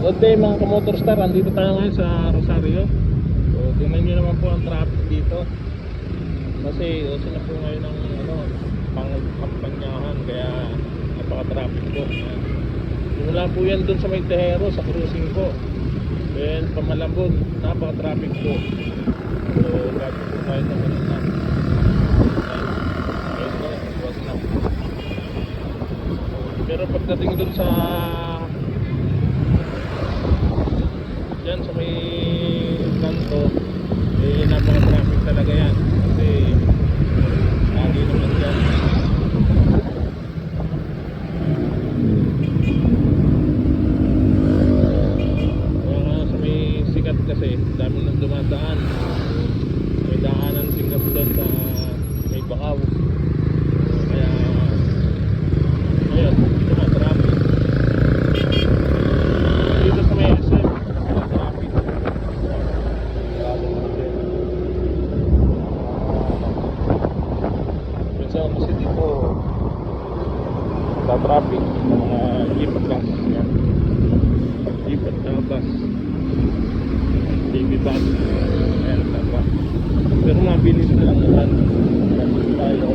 Good day mga ka-motor star, andito tayo ngayon sa Rosario. So tingnan nyo naman po ang traffic dito. Kasi uso na po ngayon ng pang-kampanyahan, kaya napaka-traffic po. Simula po yan dun sa may Tejero, sa cruising po. Then Pamalambon, napaka-traffic po. So bago po tayo naman na. Pero pagdating dun sa yan sa may kanto, eh napaka-traffic talaga yan kasi lagi naman yan. Sa may sikat kasi dami nang dumadaan, may daanan sikat doon sa may Bakaw, kaya ayun, traffic dito sa may SM. Kasi dito sa traffic ng mga jeep at bus, yan. Jeep at bus, baby bus, ayan, bus. Pero mabilis na lang naman tayo.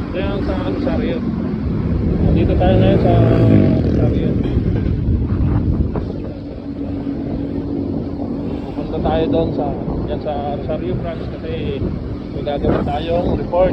Kaya sa Rosario, dito tayo ngayon sa Rosario. Pupunta tayo doon sa Rosario branch kasi may gagawin tayong report.